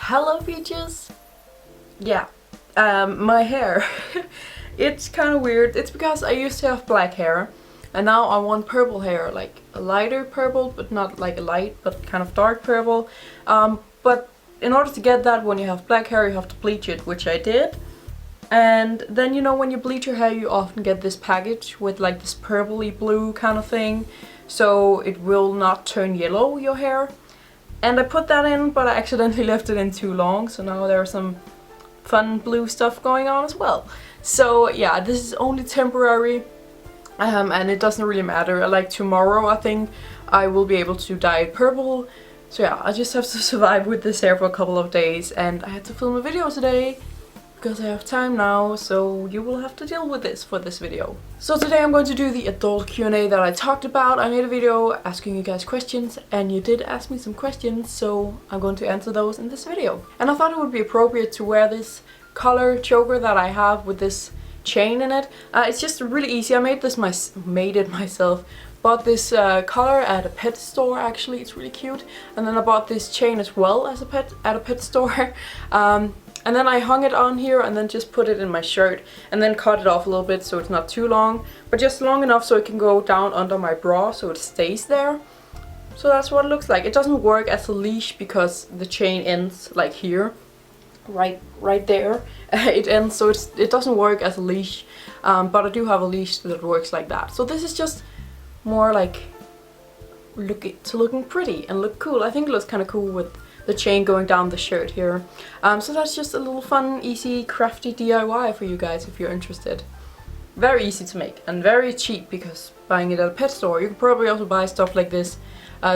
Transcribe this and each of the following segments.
Hello peaches! Yeah, my hair. It's kind of weird. It's because I used to have black hair and now I want purple hair, like a lighter purple, but not like a light, but kind of dark purple. But in order to get that, when you have black hair, you have to bleach it, which I did. And then, you know, when you bleach your hair, you often get this package with like this purpley blue kind of thing, so it will not turn yellow, your hair. And I put that in, but I accidentally left it in too long, so now there's some fun blue stuff going on as well. So yeah, this is only temporary, and it doesn't really matter. Like tomorrow, I think I will be able to dye it purple. So yeah, I just have to survive with this hair for a couple of days, and I had to film a video today because I have time now, so you will have to deal with this for this video. So today I'm going to do the adult Q&A that I talked about. I made a video asking you guys questions, and you did ask me some questions, so I'm going to answer those in this video. And I thought it would be appropriate to wear this collar choker that I have with this chain in it. It's just really easy. I made it myself. Bought this collar at a pet store, actually. It's really cute. And then I bought this chain as well as at a pet store. And then I hung it on here and then just put it in my shirt and then cut it off a little bit so it's not too long, but just long enough so it can go down under my bra so it stays there. So that's what it looks like. It doesn't work as a leash because the chain ends like here, right there. It ends, so it doesn't work as a leash, but I do have a leash that works like that. So this is just more like looking pretty and look cool. I think it looks kind of cool with the chain going down the shirt here. So that's just a little fun, easy, crafty DIY for you guys if you're interested. Very easy to make and very cheap because buying it at a pet store. You could probably also buy stuff like this,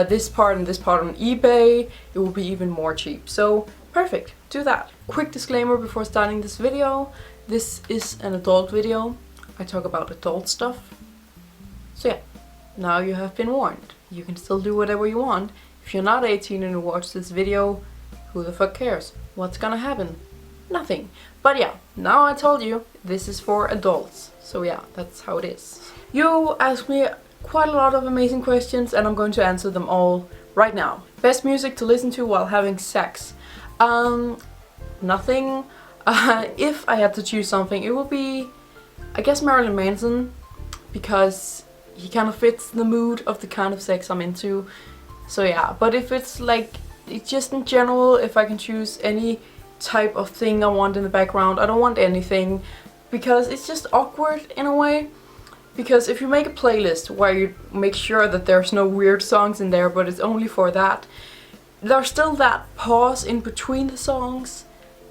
this part and this part on eBay. It will be even more cheap. So perfect, do that. Quick disclaimer before starting this video. This is an adult video. I talk about adult stuff. So yeah, now you have been warned. You can still do whatever you want. If you're not 18 and you watch this video, who the fuck cares? What's gonna happen? Nothing. But yeah, now I told you, this is for adults. So yeah, that's how it is. You asked me quite a lot of amazing questions and I'm going to answer them all right now. Best music to listen to while having sex? Nothing. If I had to choose something, it would be, I guess, Marilyn Manson, because he kind of fits the mood of the kind of sex I'm into. So yeah, but if it's like, it's just in general, if I can choose any type of thing I want in the background, I don't want anything, because it's just awkward in a way. Because if you make a playlist where you make sure that there's no weird songs in there, but it's only for that, there's still that pause in between the songs,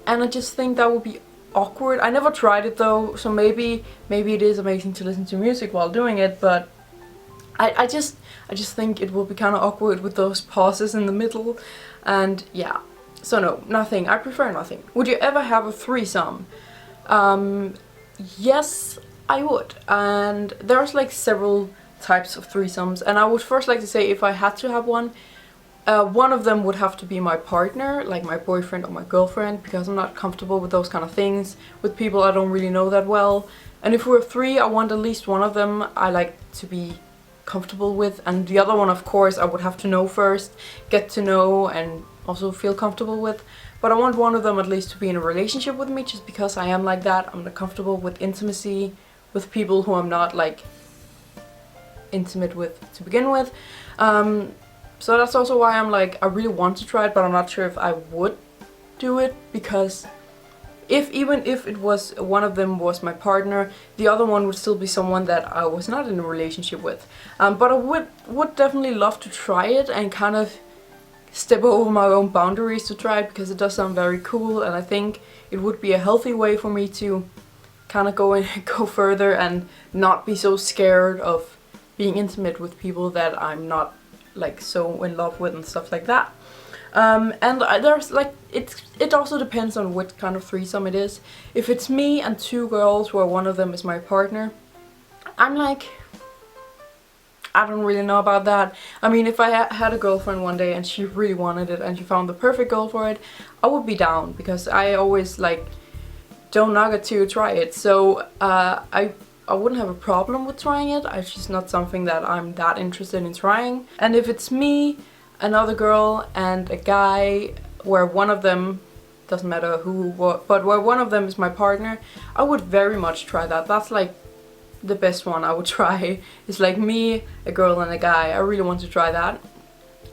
and I just think that would be awkward. I never tried it though, so maybe it is amazing to listen to music while doing it, but I just think it will be kind of awkward with those pauses in the middle, and yeah. So no, nothing. I prefer nothing. Would you ever have a threesome? Yes, I would. And there's like several types of threesomes, and I would first like to say if I had to have one of them would have to be my partner, like my boyfriend or my girlfriend, because I'm not comfortable with those kind of things with people I don't really know that well. And if we're three, I want at least one of them I like to be comfortable with, and the other one, of course, I would have to know first, get to know, and also feel comfortable with. But I want one of them at least to be in a relationship with me, just because I am like that. I'm not comfortable with intimacy with people who I'm not like intimate with to begin with. So that's also why I'm like, I really want to try it, but I'm not sure if I would do it, because even if it was one of them was my partner, the other one would still be someone that I was not in a relationship with. But I would definitely love to try it and kind of step over my own boundaries to try it, because it does sound very cool, and I think it would be a healthy way for me to kind of go further and not be so scared of being intimate with people that I'm not like so in love with and stuff like that. And there's like, it also depends on what kind of threesome it is. If it's me and two girls where one of them is my partner, I'm like, I don't really know about that. I mean, if I had a girlfriend one day and she really wanted it and she found the perfect girl for it, I would be down, because I always like don't knock it till you try it. So I wouldn't have a problem with trying it. It's just not something that I'm that interested in trying. And if it's me, another girl and a guy where one of them doesn't matter who, what, but where one of them is my partner, I would very much try that. That's like the best one I would try. It's like me, a girl and a guy. I really want to try that.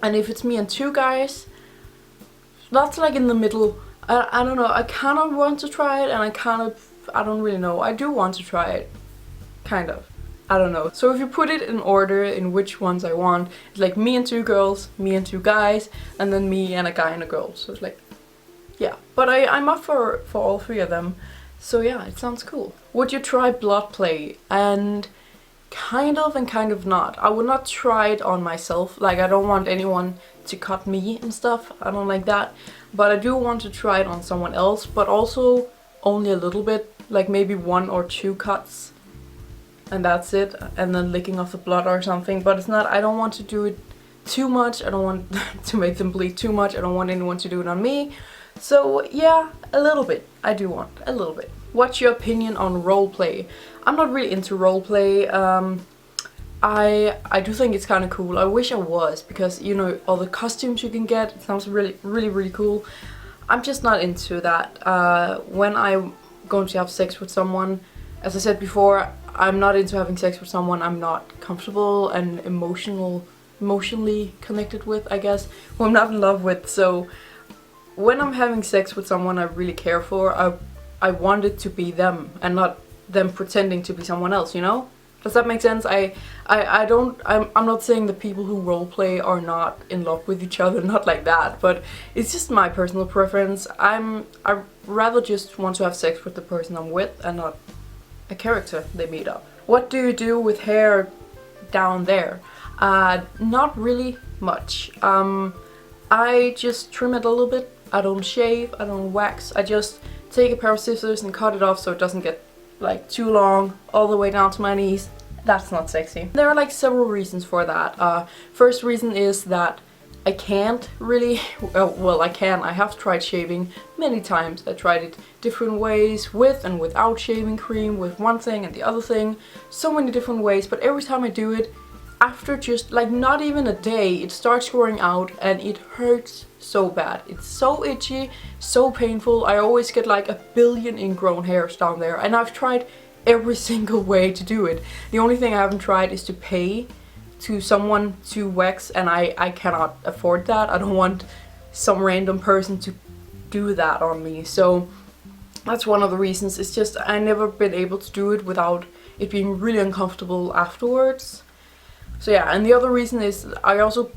And if it's me and two guys, that's like in the middle. I don't know, I kind of want to try it and I don't really know. I do want to try it, kind of. I don't know. So if you put it in order in which ones I want, it's like me and two girls, me and two guys, and then me and a guy and a girl. So it's like, yeah. But I'm up for all three of them. So yeah, it sounds cool. Would you try blood play? And kind of not. I would not try it on myself. Like, I don't want anyone to cut me and stuff. I don't like that. But I do want to try it on someone else, but also only a little bit. Like maybe 1 or 2 cuts. And that's it. And then licking off the blood or something. But it's not, I don't want to do it too much. I don't want to make them bleed too much. I don't want anyone to do it on me. So yeah, a little bit. I do want a little bit. What's your opinion on roleplay? I'm not really into roleplay. I do think it's kind of cool. I wish I was, because you know, all the costumes you can get, it sounds really cool. I'm just not into that. When I'm going to have sex with someone, as I said before, I'm not into having sex with someone I'm not comfortable and emotionally connected with, I guess, who I'm not in love with. So when I'm having sex with someone I really care for, I want it to be them and not them pretending to be someone else, you know? Does that make sense? I'm not saying the people who roleplay are not in love with each other, not like that, but it's just my personal preference. I rather just want to have sex with the person I'm with and not a character they made up. What do you do with hair down there? Not really much. I just trim it a little bit. I don't shave, I don't wax. I just take a pair of scissors and cut it off so it doesn't get like too long all the way down to my knees. That's not sexy. There are like several reasons for that. First reason is that I can't really, well I can, I have tried shaving many times. I tried it different ways, with and without shaving cream, with one thing and the other thing, so many different ways, but every time I do it, after just like not even a day, it starts growing out and it hurts so bad. It's so itchy, so painful. I always get like 1 billion ingrown hairs down there, and I've tried every single way to do it. The only thing I haven't tried is to pay to someone to wax, and I cannot afford that. I don't want some random person to do that on me. So that's one of the reasons. It's just I never been able to do it without it being really uncomfortable afterwards. So yeah, and the other reason is I also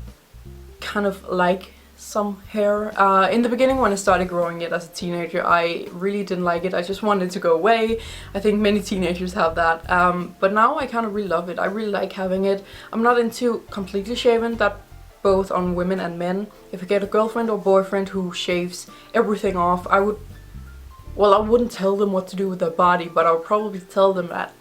kind of like some hair. In the beginning when I started growing it as a teenager, I really didn't like it. I just wanted to go away. I think many teenagers have that. But now I kind of really love it. I really like having it. I'm not into completely shaven, that both on women and men. If I get a girlfriend or boyfriend who shaves everything off, I wouldn't tell them what to do with their body, but I would probably tell them that,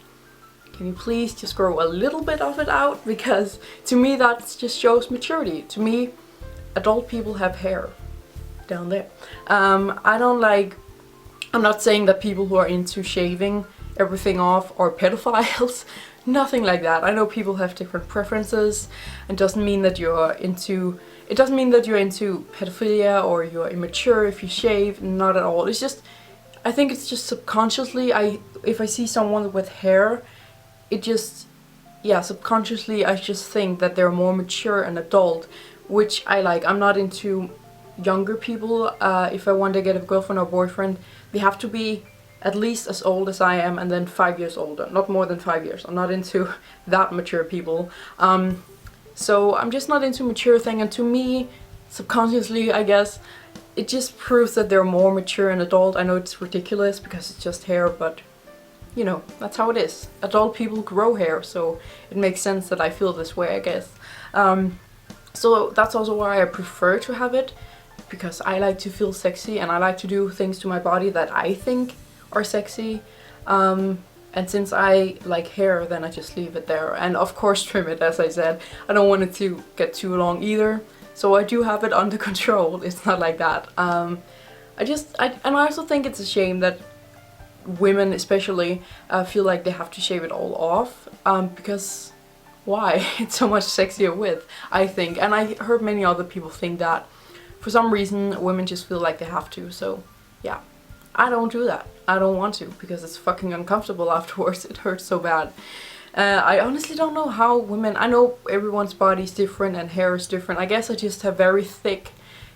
can you please just grow a little bit of it out? Because to me that just shows maturity. To me, adult people have hair down there. I'm not saying that people who are into shaving everything off are pedophiles. Nothing like that. I know people have different preferences, and it doesn't mean that you're into pedophilia or you're immature if you shave. Not at all. It's just, I think it's just subconsciously, if I see someone with hair, it just, yeah, subconsciously I just think that they're more mature and adult, which I like. I'm not into younger people. If I want to get a girlfriend or boyfriend, they have to be at least as old as I am and then 5 years older. Not more than 5 years. I'm not into that mature people. So I'm just not into mature thing, and to me, subconsciously I guess, it just proves that they're more mature and adult. I know it's ridiculous because it's just hair, but you know, that's how it is. Adult people grow hair, so it makes sense that I feel this way, I guess. So that's also why I prefer to have it, because I like to feel sexy and I like to do things to my body that I think are sexy. And since I like hair, then I just leave it there. And of course trim it, as I said. I don't want it to get too long either. So I do have it under control. It's not like that. And I also think it's a shame that women especially feel like they have to shave it all off. Because why? It's so much sexier with, I think. And I heard many other people think that for some reason women just feel like they have to. So yeah, I don't do that. I don't want to, because it's fucking uncomfortable afterwards. It hurts so bad. I honestly don't know how women, I know everyone's body is different and hair is different. I guess I just have very thick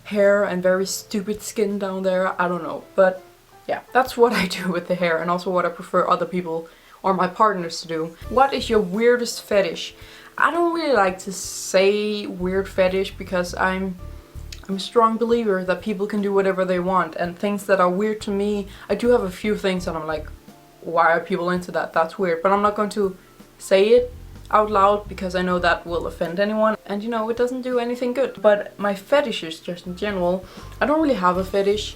hair and very stupid skin down there. I don't know. But yeah, that's what I do with the hair, and also what I prefer other people or my partners to do. What is your weirdest fetish? I don't really like to say weird fetish, because I'm a strong believer that people can do whatever they want, and things that are weird to me, I do have a few things that I'm like, why are people into that? That's weird. But I'm not going to say it out loud, because I know that will offend anyone, and you know, it doesn't do anything good. But my fetishes, just in general, I don't really have a fetish.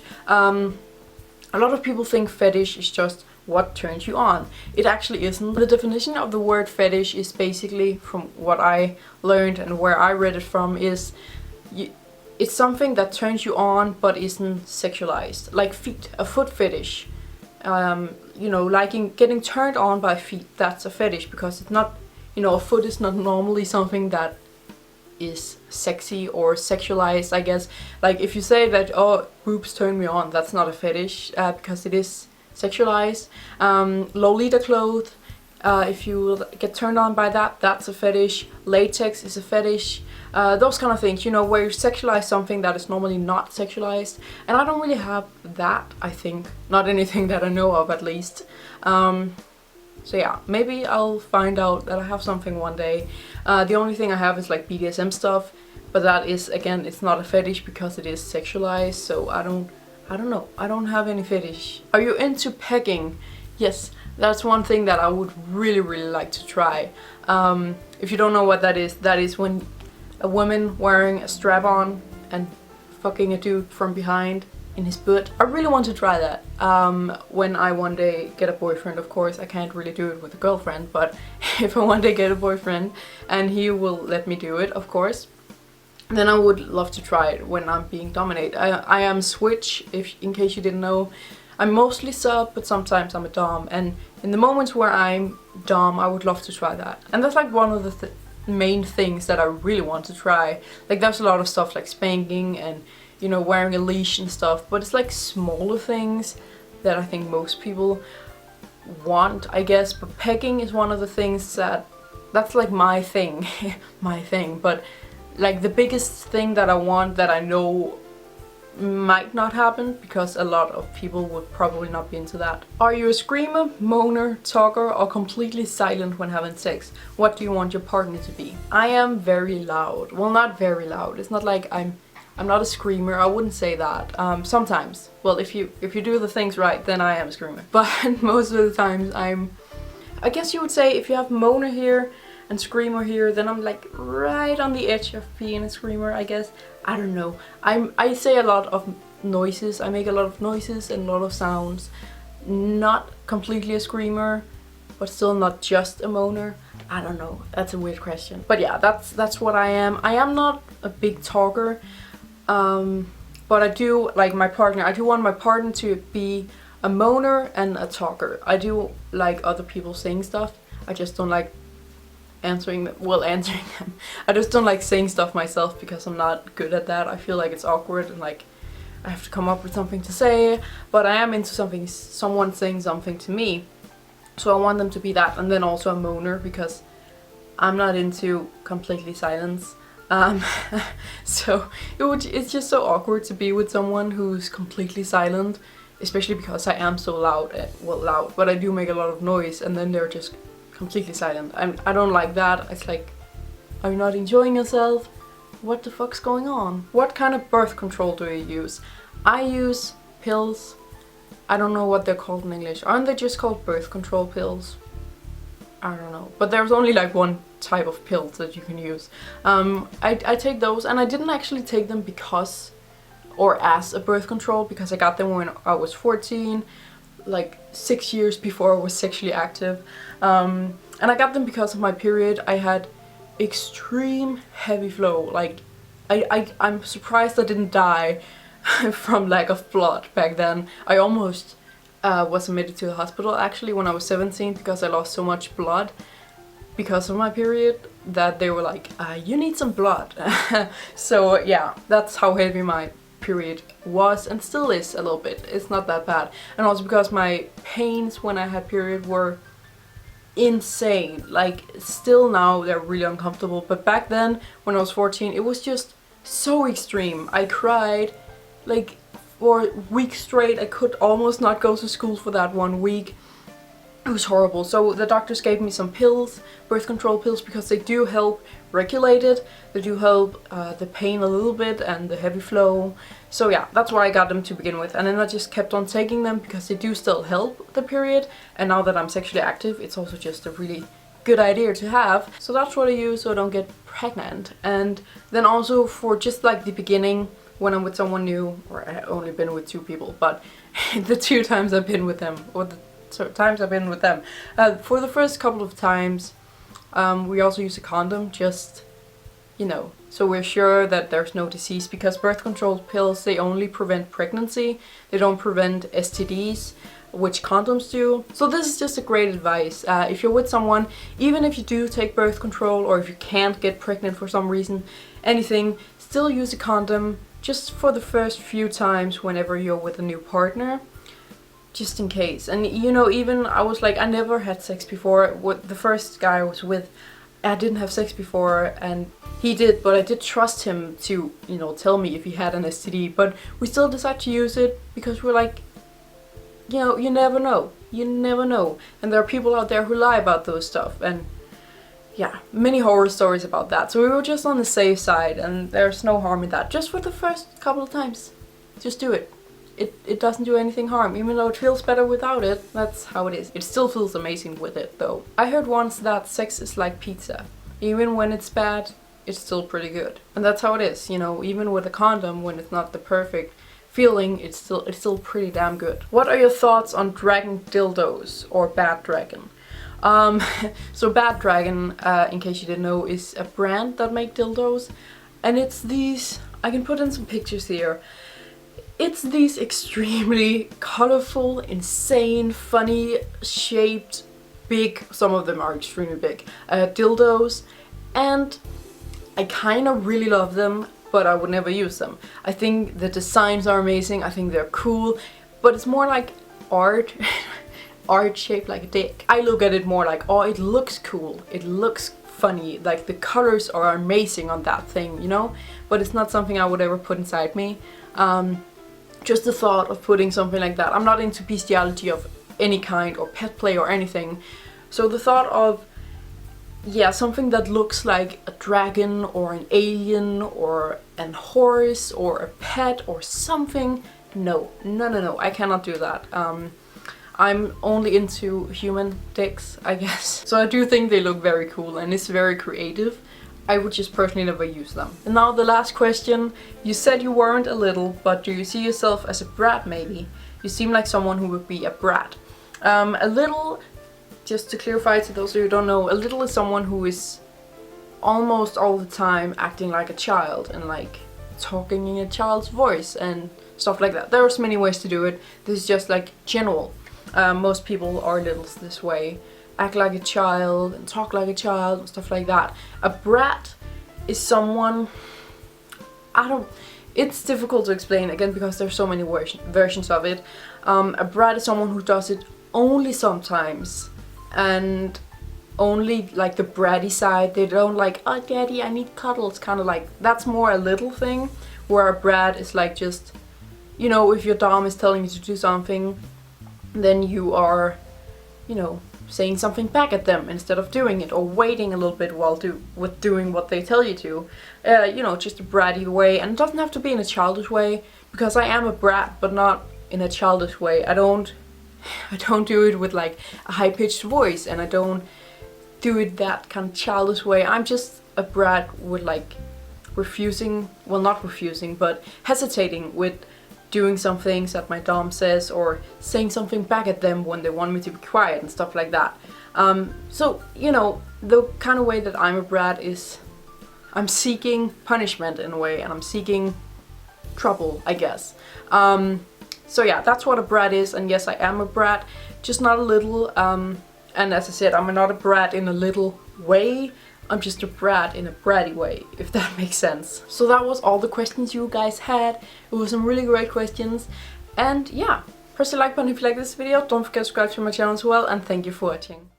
A lot of people think fetish is just what turns you on. It actually isn't. The definition of the word fetish is basically, from what I learned and where I read it from, is it's something that turns you on but isn't sexualized. Like feet, a foot fetish. You know, getting turned on by feet, that's a fetish, because it's not, you know, a foot is not normally something that is sexy or sexualized, I guess. Like if you say that, oh, boobs turn me on, that's not a fetish, because it is sexualized. Lolita clothes, if you get turned on by that, that's a fetish. Latex is a fetish. Those kind of things, you know, where you sexualize something that is normally not sexualized. And I don't really have that, I think. Not anything that I know of, at least. So yeah, maybe I'll find out that I have something one day. The only thing I have is like BDSM stuff, but that is, again, it's not a fetish because it is sexualized, so I don't know. I don't have any fetish. Are you into pegging? Yes, that's one thing that I would really, really like to try. If you don't know what that is when a woman wearing a strap-on and fucking a dude from behind in his butt. I really want to try that. When I one day get a boyfriend, of course. I can't really do it with a girlfriend, but if I one day get a boyfriend and he will let me do it, of course, then I would love to try it when I'm being dominated. I am switch, in case you didn't know. I'm mostly sub, but sometimes I'm a dom, and in the moments where I'm dom, I would love to try that. And that's like one of the main things that I really want to try. Like there's a lot of stuff like spanking and, you know, wearing a leash and stuff, but it's like smaller things that I think most people want, I guess. But pegging is one of the things that's like my thing. My thing. But like the biggest thing that I want, that I know might not happen, because a lot of people would probably not be into that. Are you a screamer, moaner, talker, or completely silent when having sex? What do you want your partner to be? I am very loud. Well, not very loud. It's not like I'm not a screamer. I wouldn't say that. Sometimes. Well, if you do the things right, then I am a screamer. But most of the times I guess you would say, if you have moaner here and screamer here, then I'm like right on the edge of being a screamer, I guess. I don't know. I say a lot of noises. I make a lot of noises and a lot of sounds. Not completely a screamer, but still not just a moaner. I don't know. That's a weird question. But yeah, that's what I am. I am not a big talker. But I do like my partner. I do want my partner to be a moaner and a talker. I do like other people saying stuff. I just don't like answering them. I just don't like saying stuff myself, because I'm not good at that. I feel like it's awkward and like I have to come up with something to say. But I am into someone saying something to me. So I want them to be that, and then also a moaner, because I'm not into completely silence. So it's just so awkward to be with someone who's completely silent, especially because I am so loud. Well, loud, but I do make a lot of noise, and then they're just completely silent. I don't like that. It's like, are you not enjoying yourself? What the fuck's going on? What kind of birth control do you use? I use pills. I don't know what they're called in English. Aren't they just called birth control pills? I don't know. But there's only like one type of pills that you can use. I take those, and I didn't actually take them because, or as a birth control, because I got them when I was 14, like 6 years before I was sexually active. And I got them because of my period. I had extreme heavy flow. Like I'm surprised I didn't die from lack of blood back then. I almost was admitted to the hospital actually when I was 17, because I lost so much blood because of my period that they were like, you need some blood. So yeah, that's how heavy my period was and still is a little bit. It's not that bad. And also because my pains when I had period were insane. Like, still now they're really uncomfortable, but back then when I was 14 it was just so extreme. I cried like for weeks straight. I could almost not go to school for that 1 week. It was horrible. So the doctors gave me some pills, birth control pills, because they do help regulate it. They do help the pain a little bit and the heavy flow. So yeah, that's why I got them to begin with. And then I just kept on taking them because they do still help the period. And now that I'm sexually active, it's also just a really good idea to have. So that's what I use so I don't get pregnant. And then also for just like the beginning, when I'm with someone new, or I've only been with 2 people, but the 2 times I've been with them, or the times I've been with them, for the first couple of times, we also use a condom, just, you know, so we're sure that there's no disease, because birth control pills, they only prevent pregnancy, they don't prevent STDs, which condoms do. So this is just a great advice. If you're with someone, even if you do take birth control, or if you can't get pregnant for some reason, anything, still use a condom just for the first few times whenever you're with a new partner, just in case. And you know, even I was like, I never had sex before. With the first guy I was with, I didn't have sex before, and he did, but I did trust him to, you know, tell me if he had an STD, but we still decided to use it because we're like, you know, you never know. You never know. And there are people out there who lie about those stuff, and yeah, many horror stories about that. So we were just on the safe side, and there's no harm in that. Just for the first couple of times. Just do it. It doesn't do anything harm, even though it feels better without it. That's how it is. It still feels amazing with it though. I heard once that sex is like pizza. Even when it's bad, it's still pretty good. And that's how it is, you know, even with a condom, when it's not the perfect feeling, it's still pretty damn good. What are your thoughts on dragon dildos or bad dragon? So Bad Dragon, in case you didn't know, is a brand that make dildos, and it's these, I can put in some pictures here, it's these extremely colorful, insane, funny shaped, big, some of them are extremely big, dildos, and I kind of really love them, but I would never use them. I think the designs are amazing, I think they're cool, but it's more like art. Art shaped like a dick. I look at it more like, oh, it looks cool, it looks funny, like the colors are amazing on that thing, you know? But it's not something I would ever put inside me. Just the thought of putting something like that. I'm not into bestiality of any kind, or pet play or anything. So the thought of, yeah, something that looks like a dragon or an alien or an horse or a pet or something, no, I cannot do that. I'm only into human dicks, I guess. So I do think they look very cool and it's very creative. I would just personally never use them. And now the last question. You said you weren't a little, but do you see yourself as a brat maybe? You seem like someone who would be a brat. A little, just to clarify to those of you who don't know, a little is someone who is almost all the time acting like a child and like talking in a child's voice and stuff like that. There's many ways to do it. This is just like general. Most people are littles this way, act like a child and talk like a child and stuff like that. A brat is someone, it's difficult to explain again because there's so many versions of it. A brat is someone who does it only sometimes and only like the bratty side. They don't like, oh daddy, I need cuddles, kind of like, that's more a little thing, where a brat is like just, you know, if your dom is telling you to do something, then you are, you know, saying something back at them instead of doing it, or waiting a little bit while doing what they tell you to. You know, just a bratty way, and it doesn't have to be in a childish way, because I am a brat, but not in a childish way. I don't do it with like a high-pitched voice, and I don't do it that kind of childish way. I'm just a brat with like refusing, well not refusing, but hesitating with doing some things that my dom says, or saying something back at them when they want me to be quiet and stuff like that. So, you know, the kind of way that I'm a brat is I'm seeking punishment in a way, and I'm seeking trouble, I guess. So yeah, that's what a brat is, and yes, I am a brat, just not a little, and as I said, I'm not a brat in a little way. I'm just a brat in a bratty way, if that makes sense. So that was all the questions you guys had. It was some really great questions. And yeah, press the like button if you like this video. Don't forget to subscribe to my channel as well, and thank you for watching.